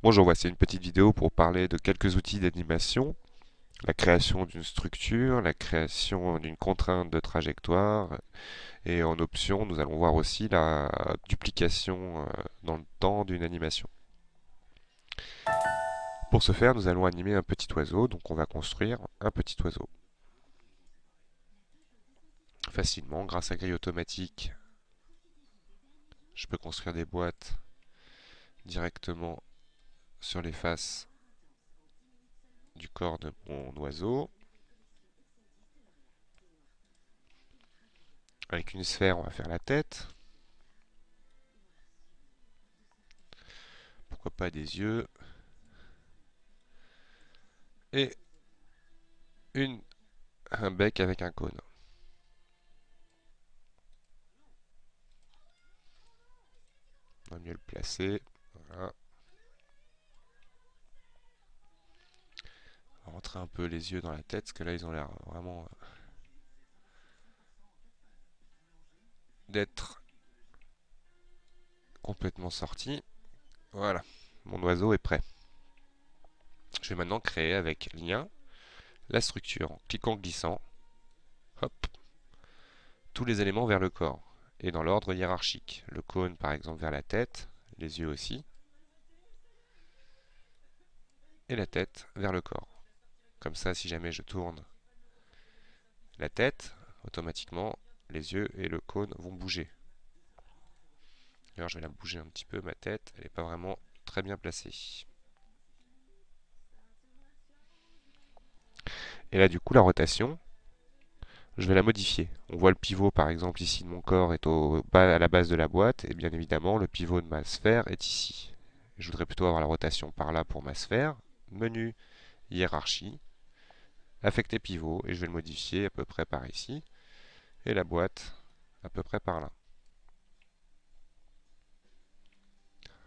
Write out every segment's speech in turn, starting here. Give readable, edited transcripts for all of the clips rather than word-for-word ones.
Bonjour, voici une petite vidéo pour parler de quelques outils d'animation, la création d'une structure, la création d'une contrainte de trajectoire, et en option, nous allons voir aussi la duplication dans le temps d'une animation. Pour ce faire, nous allons animer un petit oiseau, donc on va construire un petit oiseau. Facilement, grâce à grille automatique, je peux construire des boîtes directement sur les faces du corps de mon oiseau. Avec une sphère, on va faire la tête. Pourquoi pas des yeux. Et un bec avec un cône. On va mieux le placer. Voilà. On va rentrer un peu les yeux dans la tête, parce que là, ils ont l'air vraiment d'être complètement sortis. Voilà, mon oiseau est prêt. Je vais maintenant créer avec lien la structure en cliquant glissant. Hop, tous les éléments vers le corps et dans l'ordre hiérarchique. Le cône, par exemple, vers la tête, les yeux aussi, et la tête vers le corps. Comme ça, si jamais je tourne la tête, automatiquement, les yeux et le cône vont bouger. D'ailleurs, je vais la bouger un petit peu, ma tête, elle n'est pas vraiment très bien placée. Et là, du coup, la rotation, je vais la modifier. On voit le pivot, par exemple, ici de mon corps est à la base de la boîte, et bien évidemment, le pivot de ma sphère est ici. Je voudrais plutôt avoir la rotation par là pour ma sphère. Menu, hiérarchie, affecter pivot, et je vais le modifier à peu près par ici, et la boîte à peu près par là.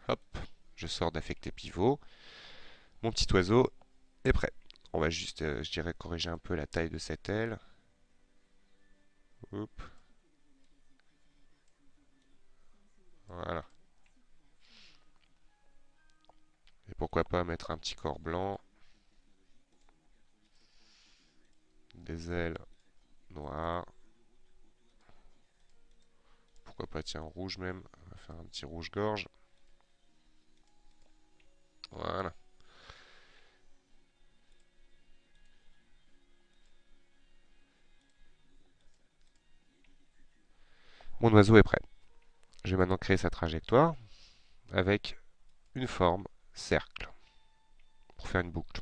Hop, je sors d'affecter pivot. Mon petit oiseau est prêt. On va juste, je dirais, corriger un peu la taille de cette aile. Hop, voilà. Et pourquoi pas mettre un petit corps blanc, des ailes noires. Pourquoi pas, tiens, rouge même. On va faire un petit rouge-gorge. Voilà. Mon oiseau est prêt. Je vais maintenant créer sa trajectoire avec une forme cercle pour faire une boucle.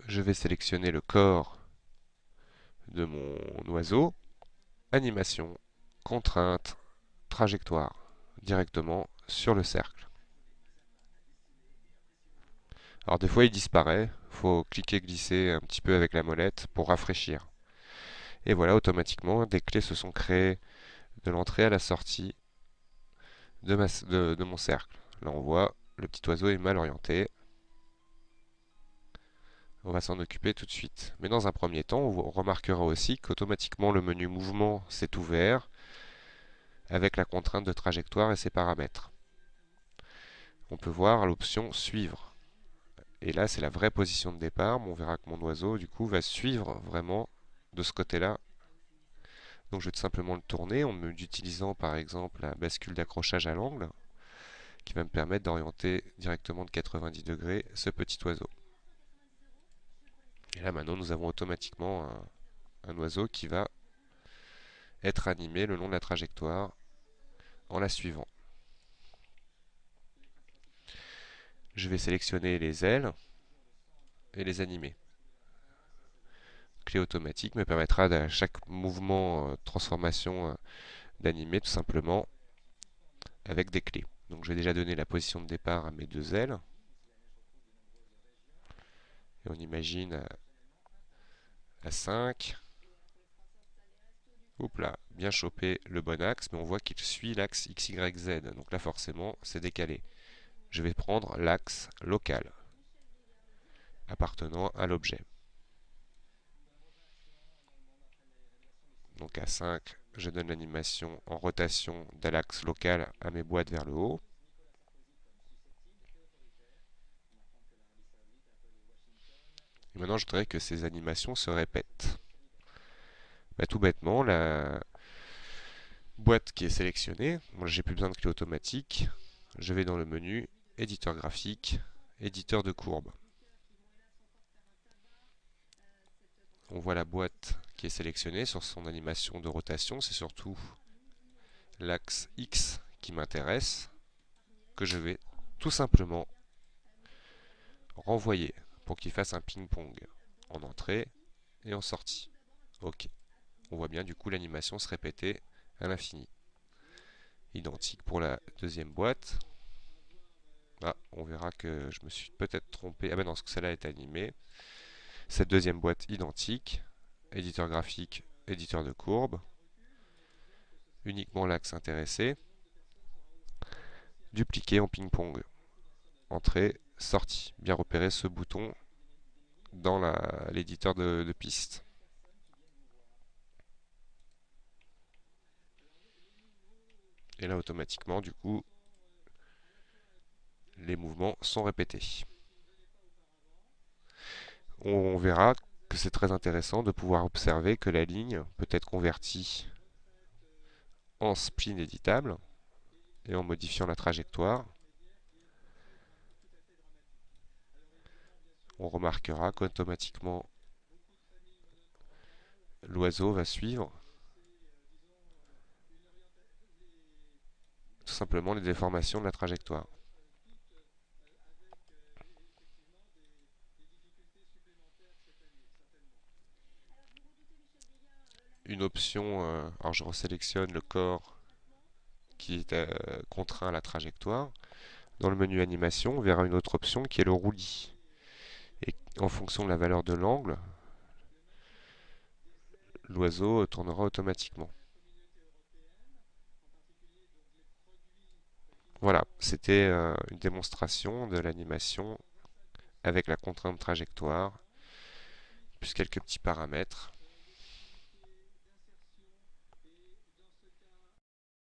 Je vais sélectionner le corps de mon oiseau, animation, contrainte, trajectoire, directement sur le cercle. Alors des fois il disparaît, il faut cliquer glisser un petit peu avec la molette pour rafraîchir. Et voilà, automatiquement, des clés se sont créées de l'entrée à la sortie de mon cercle. Là on voit, le petit oiseau est mal orienté. On va s'en occuper tout de suite. Mais dans un premier temps, on remarquera aussi qu'automatiquement le menu mouvement s'est ouvert avec la contrainte de trajectoire et ses paramètres. On peut voir l'option suivre. Et là, c'est la vraie position de départ. On verra que mon oiseau, du coup, va suivre vraiment de ce côté-là. Donc je vais tout simplement le tourner en utilisant par exemple la bascule d'accrochage à l'angle qui va me permettre d'orienter directement de 90 degrés ce petit oiseau. Et là maintenant nous avons automatiquement un oiseau qui va être animé le long de la trajectoire en la suivant. Je vais sélectionner les ailes et les animer. Clé automatique me permettra à chaque mouvement, transformation d'animer tout simplement avec des clés. Donc je vais déjà donner la position de départ à mes deux ailes. Et on imagine à 5. Oups là, bien chopé le bon axe, mais on voit qu'il suit l'axe XYZ. Donc là forcément c'est décalé. Je vais prendre l'axe local appartenant à l'objet. Donc à 5, je donne l'animation en rotation de l'axe local à mes boîtes vers le haut. Et maintenant, je voudrais que ces animations se répètent. Bah, tout bêtement, la boîte qui est sélectionnée, moi j'ai plus besoin de clé automatique, je vais dans le menu éditeur graphique, éditeur de courbes. On voit la boîte qui est sélectionnée sur son animation de rotation, c'est surtout l'axe X qui m'intéresse, que je vais tout simplement renvoyer pour qu'il fasse un ping-pong en entrée et en sortie. Ok. On voit bien du coup l'animation se répéter à l'infini. Identique pour la deuxième boîte. Ah, on verra que je me suis peut-être trompé. Ah ben non, parce que celle-là est animée. Cette deuxième boîte identique. Éditeur graphique, éditeur de courbe. Uniquement l'axe intéressé. Dupliquer en ping-pong. Entrée, sortie. Bien repérer ce bouton dans l'éditeur de piste. Et là, automatiquement, du coup, les mouvements sont répétés. On verra que c'est très intéressant de pouvoir observer que la ligne peut être convertie en spline éditable et en modifiant la trajectoire. On remarquera qu'automatiquement l'oiseau va suivre tout simplement les déformations de la trajectoire. Une option, alors je resélectionne le corps qui est contraint à la trajectoire. Dans le menu animation, on verra une autre option qui est le roulis. Et en fonction de la valeur de l'angle, l'oiseau tournera automatiquement. Voilà, c'était une démonstration de l'animation avec la contrainte trajectoire, plus quelques petits paramètres.